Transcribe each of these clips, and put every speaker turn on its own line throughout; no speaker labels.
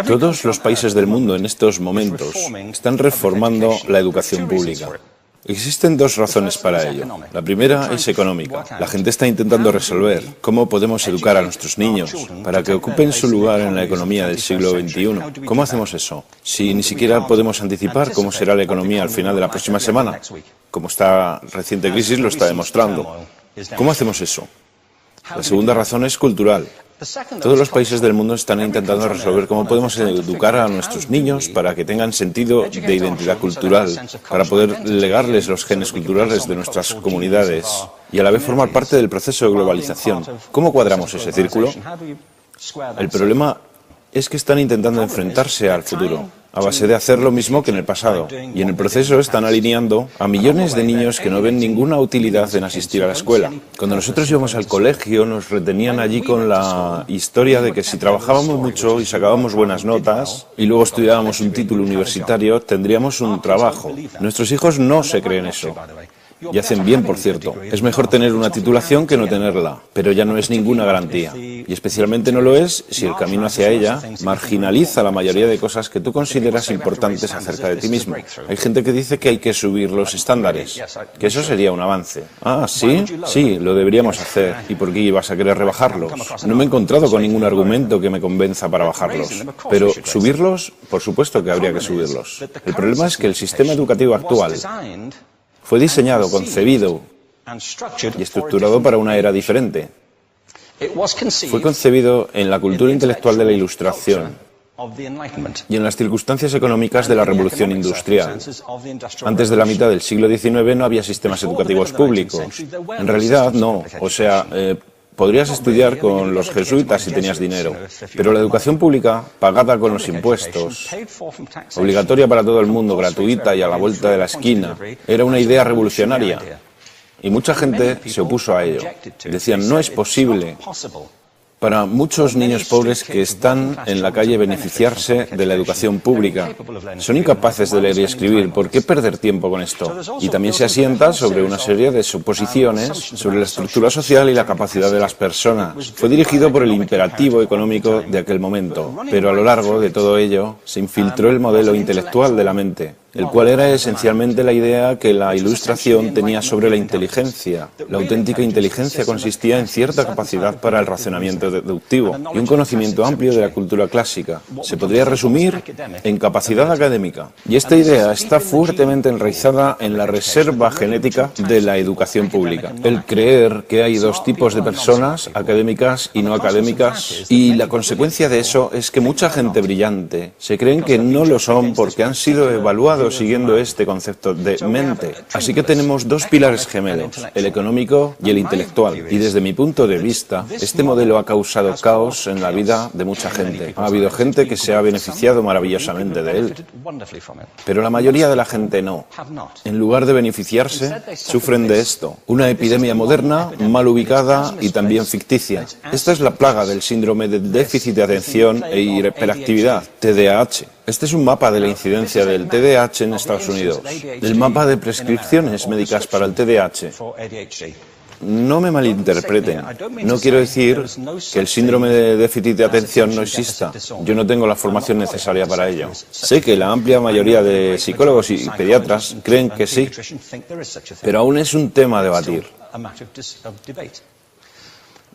Todos los países del mundo en estos momentos están reformando la educación pública. Existen dos razones para ello. La primera es económica. La gente está intentando resolver cómo podemos educar a nuestros niños para que ocupen su lugar en la economía del siglo XXI. ¿Cómo hacemos eso? Si ni siquiera podemos anticipar cómo será la economía al final de la próxima semana, como esta reciente crisis lo está demostrando. ¿Cómo hacemos eso? La segunda razón es cultural. Todos los países del mundo están intentando resolver cómo podemos educar a nuestros niños para que tengan sentido de identidad cultural, para poder legarles los genes culturales de nuestras comunidades y a la vez formar parte del proceso de globalización. ¿Cómo cuadramos ese círculo? El problema es que están intentando enfrentarse al futuro, a base de hacer lo mismo que en el pasado. Y en el proceso están alineando a millones de niños que no ven ninguna utilidad en asistir a la escuela. Cuando nosotros íbamos al colegio nos retenían allí con la historia de que si trabajábamos mucho y sacábamos buenas notas y luego estudiábamos un título universitario, tendríamos un trabajo. Nuestros hijos no se creen eso. Y hacen bien, por cierto. Es mejor tener una titulación que no tenerla, pero ya no es ninguna garantía. Y especialmente no lo es si el camino hacia ella marginaliza la mayoría de cosas que tú consideras importantes acerca de ti mismo. Hay gente que dice que hay que subir los estándares, que eso sería un avance. Ah, ¿sí? Sí, lo deberíamos hacer. ¿Y por qué ibas a querer rebajarlos? No me he encontrado con ningún argumento que me convenza para bajarlos. Pero subirlos, por supuesto que habría que subirlos. El problema es que el sistema educativo actual fue diseñado, concebido y estructurado para una era diferente. Fue concebido en la cultura intelectual de la Ilustración y en las circunstancias económicas de la Revolución Industrial. Antes de la mitad del siglo XIX no había sistemas educativos públicos. En realidad no. O sea, podrías estudiar con los jesuitas si tenías dinero, pero la educación pública, pagada con los impuestos, obligatoria para todo el mundo, gratuita y a la vuelta de la esquina, era una idea revolucionaria. Y mucha gente se opuso a ello. Decían, no es posible para muchos niños pobres que están en la calle beneficiarse de la educación pública. Son incapaces de leer y escribir. ¿Por qué perder tiempo con esto? Y también se asienta sobre una serie de suposiciones sobre la estructura social y la capacidad de las personas. Fue dirigido por el imperativo económico de aquel momento, pero a lo largo de todo ello se infiltró el modelo intelectual de la mente, el cual era esencialmente la idea que la Ilustración tenía sobre la inteligencia. La auténtica inteligencia consistía en cierta capacidad para el razonamiento deductivo y un conocimiento amplio de la cultura clásica. Se podría resumir en capacidad académica. Y esta idea está fuertemente enraizada en la reserva genética de la educación pública. El creer que hay dos tipos de personas, académicas y no académicas, y la consecuencia de eso es que mucha gente brillante se creen que no lo son porque han sido evaluados siguiendo este concepto de mente. Así que tenemos dos pilares gemelos, el económico y el intelectual. Y desde mi punto de vista, este modelo ha causado caos en la vida de mucha gente. Ha habido gente que se ha beneficiado maravillosamente de él, pero la mayoría de la gente no. En lugar de beneficiarse, sufren de esto. Una epidemia moderna, mal ubicada y también ficticia. Esta es la plaga del síndrome de déficit de atención e hiperactividad, TDAH. Este es un mapa de la incidencia del TDAH en Estados Unidos. El mapa de prescripciones médicas para el TDAH. No me malinterpreten. No quiero decir que el síndrome de déficit de atención no exista. Yo no tengo la formación necesaria para ello. Sé que la amplia mayoría de psicólogos y pediatras creen que sí, pero aún es un tema a debatir.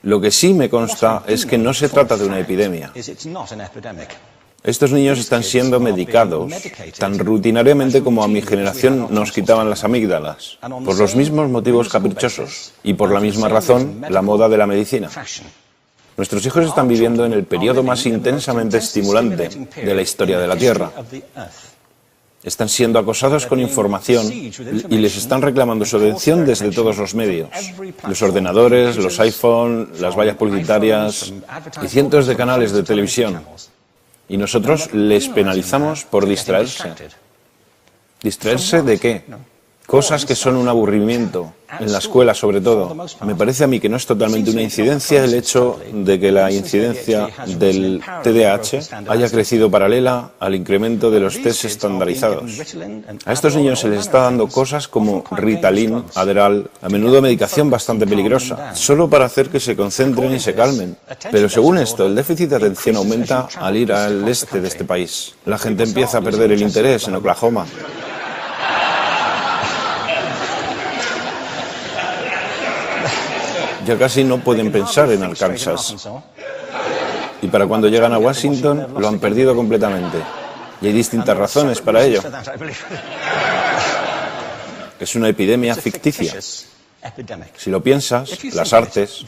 Lo que sí me consta es que no se trata de una epidemia. Estos niños están siendo medicados tan rutinariamente como a mi generación nos quitaban las amígdalas, por los mismos motivos caprichosos y por la misma razón, la moda de la medicina. Nuestros hijos están viviendo en el periodo más intensamente estimulante de la historia de la Tierra. Están siendo acosados con información y les están reclamando su atención desde todos los medios. Los ordenadores, los iPhone, las vallas publicitarias y cientos de canales de televisión. Y nosotros les penalizamos por distraerse. ¿Distraerse de qué? Cosas que son un aburrimiento, en la escuela sobre todo. Me parece a mí que no es totalmente una incidencia el hecho de que la incidencia del TDAH haya crecido paralela al incremento de los test estandarizados. A estos niños se les está dando cosas como Ritalin, Adderall, a menudo medicación bastante peligrosa, solo para hacer que se concentren y se calmen. Pero según esto, el déficit de atención aumenta al ir al este de este país. La gente empieza a perder el interés en Oklahoma. Ya casi no pueden pensar en Arkansas. Y para cuando llegan a Washington, lo han perdido completamente. Y hay distintas razones para ello. Es una epidemia ficticia. Si lo piensas, las artes,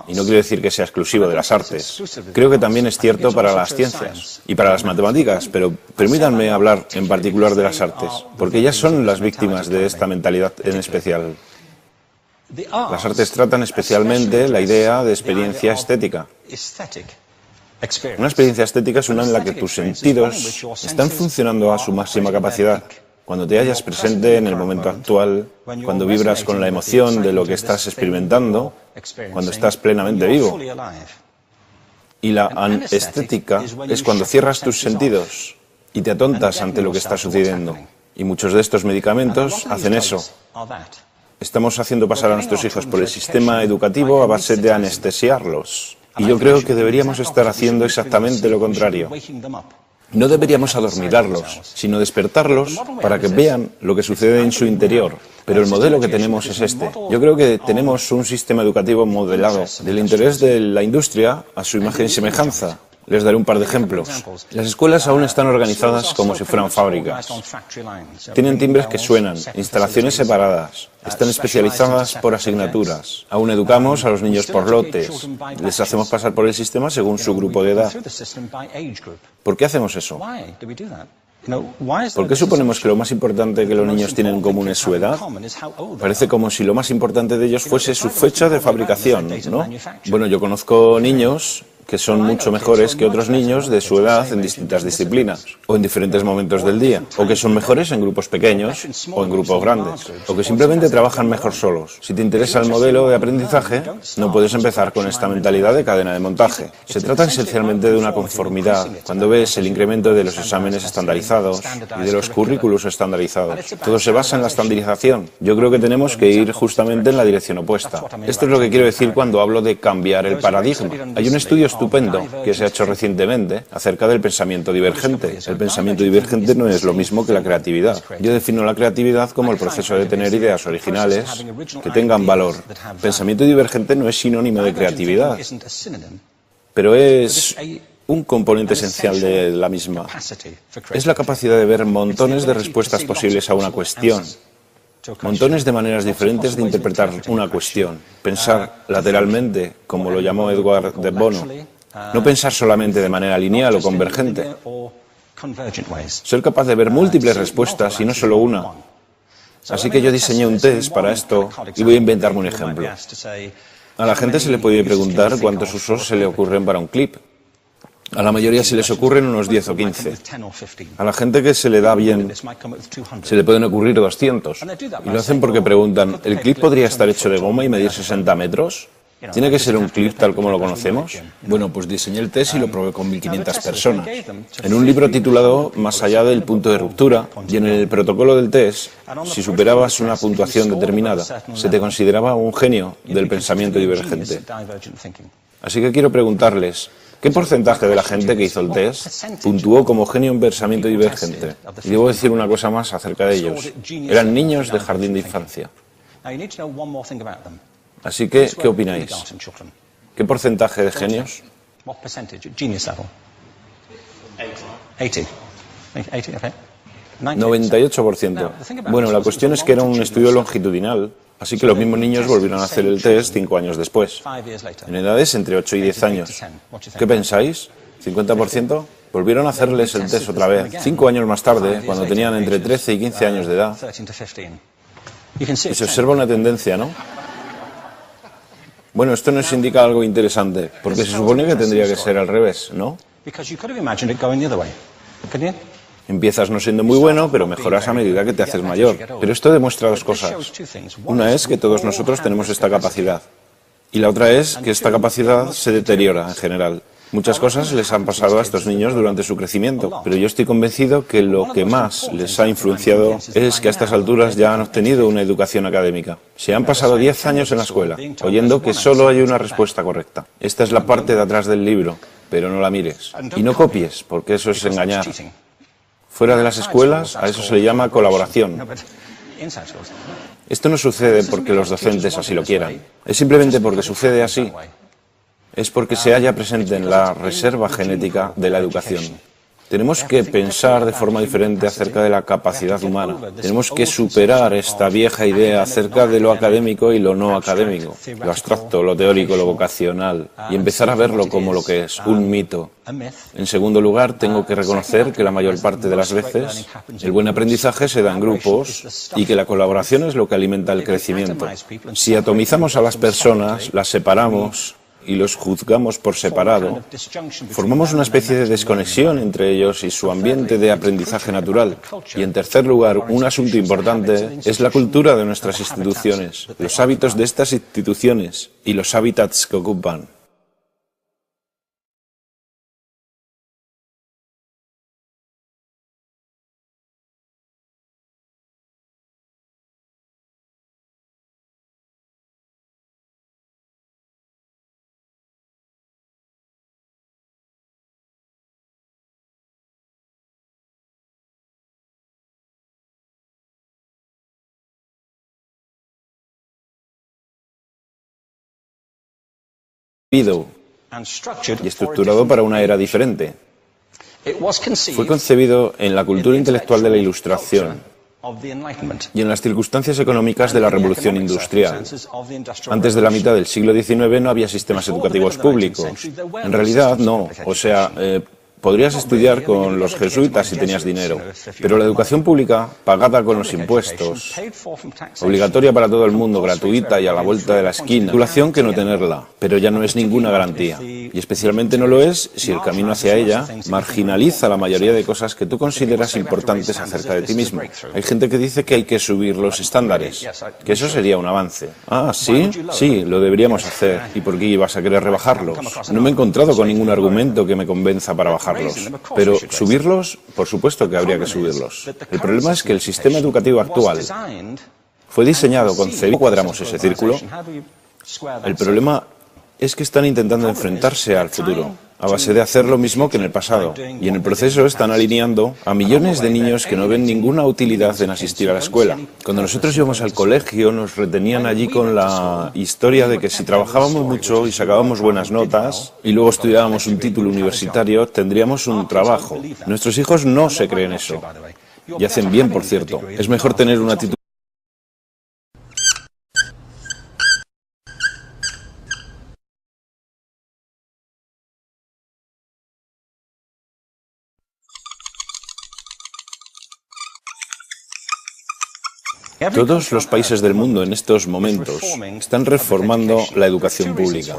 y no quiero decir que sea exclusivo de las artes, creo que también es cierto para las ciencias y para las matemáticas, pero permítanme hablar en particular de las artes, porque ellas son las víctimas de esta mentalidad en especial. Las artes tratan especialmente la idea de experiencia estética. Una experiencia estética es una en la que tus sentidos están funcionando a su máxima capacidad. Cuando te hallas presente en el momento actual, cuando vibras con la emoción de lo que estás experimentando, cuando estás plenamente vivo. Y la anestética es cuando cierras tus sentidos y te atontas ante lo que está sucediendo. Y muchos de estos medicamentos hacen eso. Estamos haciendo pasar a nuestros hijos por el sistema educativo a base de anestesiarlos. Y yo creo que deberíamos estar haciendo exactamente lo contrario. No deberíamos adormilarlos, sino despertarlos para que vean lo que sucede en su interior. Pero el modelo que tenemos es este. Yo creo que tenemos un sistema educativo modelado del interés de la industria a su imagen y semejanza. Les daré un par de ejemplos. Las escuelas aún están organizadas como si fueran fábricas. Tienen timbres que suenan, instalaciones separadas, están especializadas por asignaturas. Aún educamos a los niños por lotes. Les hacemos pasar por el sistema según su grupo de edad. ¿Por qué hacemos eso? ¿Por qué suponemos que lo más importante que los niños tienen en común es su edad? Parece como si lo más importante de ellos fuese su fecha de fabricación, ¿no? Bueno, yo conozco niños que son mucho mejores que otros niños de su edad en distintas disciplinas, o en diferentes momentos del día, o que son mejores en grupos pequeños o en grupos grandes, o que simplemente trabajan mejor solos. Si te interesa el modelo de aprendizaje, no puedes empezar con esta mentalidad de cadena de montaje. Se trata esencialmente de una conformidad. Cuando ves el incremento de los exámenes estandarizados y de los currículos estandarizados, todo se basa en la estandarización. Yo creo que tenemos que ir justamente en la dirección opuesta. Esto es lo que quiero decir cuando hablo de cambiar el paradigma. Hay un estudio estupendo que se ha hecho recientemente acerca del pensamiento divergente. El pensamiento divergente no es lo mismo que la creatividad. Yo defino la creatividad como el proceso de tener ideas originales que tengan valor. Pensamiento divergente no es sinónimo de creatividad, pero es un componente esencial de la misma. Es la capacidad de ver montones de respuestas posibles a una cuestión. Montones de maneras diferentes de interpretar una cuestión. Pensar lateralmente, como lo llamó Edward de Bono. No pensar solamente de manera lineal o convergente. Ser capaz de ver múltiples respuestas y no solo una. Así que yo diseñé un test para esto y voy a inventarme un ejemplo. A la gente se le puede preguntar cuántos usos se le ocurren para un clip. A la mayoría se les ocurren unos 10 o 15. A la gente que se le da bien, se le pueden ocurrir 200. Y lo hacen porque preguntan, ¿el clip podría estar hecho de goma y medir 60 metros? ¿Tiene que ser un clip tal como lo conocemos? Bueno, pues diseñé el test y lo probé con 1.500 personas. En un libro titulado Más allá del punto de ruptura, y en el protocolo del test, si superabas una puntuación determinada, se te consideraba un genio del pensamiento divergente. Así que quiero preguntarles, ¿qué porcentaje de la gente que hizo el test puntuó como genio en pensamiento divergente? Y debo decir una cosa más acerca de ellos. Eran niños de jardín de infancia. Así que, ¿qué opináis? ¿Qué porcentaje de genios? 98%. Bueno, la cuestión es que era un estudio longitudinal, así que los mismos niños volvieron a hacer el test 5 años después, en edades entre 8 y 10 años. ¿Qué pensáis? ¿50%? Volvieron a hacerles el test otra vez, 5 años más tarde, cuando tenían entre 13 y 15 años de edad. Y se observa una tendencia, ¿no? Bueno, esto nos indica algo interesante, porque se supone que tendría que ser al revés, ¿no? Empiezas no siendo muy bueno, pero mejoras a medida que te haces mayor. Pero esto demuestra dos cosas. Una es que todos nosotros tenemos esta capacidad. Y la otra es que esta capacidad se deteriora en general. Muchas cosas les han pasado a estos niños durante su crecimiento, pero yo estoy convencido que lo que más les ha influenciado es que a estas alturas ya han obtenido una educación académica. Se han pasado 10 años en la escuela, oyendo que solo hay una respuesta correcta. Esta es la parte de atrás del libro, pero no la mires. Y no copies, porque eso es engañar. Fuera de las escuelas, a eso se le llama colaboración. Esto no sucede porque los docentes así lo quieran. Es simplemente porque sucede así. Es porque se halla presente en la reserva genética de la educación. Tenemos que pensar de forma diferente acerca de la capacidad humana. Tenemos que superar esta vieja idea acerca de lo académico y lo no académico, lo abstracto, lo teórico, lo vocacional, y empezar a verlo como lo que es, un mito. En segundo lugar, tengo que reconocer que la mayor parte de las veces el buen aprendizaje se da en grupos y que la colaboración es lo que alimenta el crecimiento. Si atomizamos a las personas, las separamos y los juzgamos por separado, formamos una especie de desconexión entre ellos y su ambiente de aprendizaje natural. Y en tercer lugar, un asunto importante es la cultura de nuestras instituciones, los hábitos de estas instituciones y los hábitats que ocupan. Y estructurado para una era diferente. Fue concebido en la cultura intelectual de la Ilustración y en las circunstancias económicas de la Revolución Industrial. Antes de la mitad del siglo XIX no había sistemas educativos públicos. En realidad no, podrías estudiar con los jesuitas si tenías dinero, pero la educación pública, pagada con los impuestos, obligatoria para todo el mundo, gratuita y a la vuelta de la esquina, titulación que no tenerla, pero ya no es ninguna garantía. Y especialmente no lo es si el camino hacia ella marginaliza la mayoría de cosas que tú consideras importantes acerca de ti mismo. Hay gente que dice que hay que subir los estándares, que eso sería un avance. Ah, ¿sí? Sí, lo deberíamos hacer. ¿Y por qué ibas a querer rebajarlos? No me he encontrado con ningún argumento que me convenza para bajarlos. Pero subirlos, por supuesto que habría que subirlos. El problema es que el sistema educativo actual fue diseñado con ¿cómo cuadramos ese círculo? El problema es que están intentando enfrentarse al futuro, a base de hacer lo mismo que en el pasado. Y en el proceso están alineando a millones de niños que no ven ninguna utilidad en asistir a la escuela. Cuando nosotros íbamos al colegio nos retenían allí con la historia de que si trabajábamos mucho y sacábamos buenas notas y luego estudiábamos un título universitario, tendríamos un trabajo. Nuestros hijos no se creen eso. Y hacen bien, por cierto. Es mejor tener una titulación. Todos los países del mundo en estos momentos están reformando la educación pública.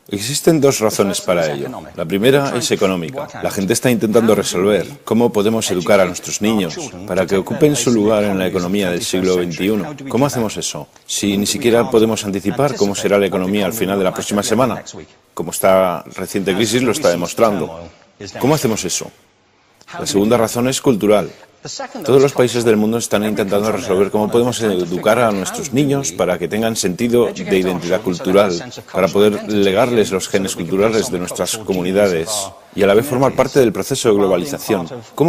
Existen dos razones para ello. La primera es económica. La gente está intentando resolver cómo podemos educar a nuestros niños para que ocupen su lugar en la economía del siglo XXI. ¿Cómo hacemos eso? Si ni siquiera podemos anticipar cómo será la economía al final de la próxima semana, como esta reciente crisis lo está demostrando. ¿Cómo hacemos eso? La segunda razón es cultural. Todos los países del mundo están intentando resolver cómo podemos educar a nuestros niños para que tengan sentido de identidad cultural, para poder legarles los genes culturales de nuestras comunidades y a la vez formar parte del proceso de globalización. ¿Cómo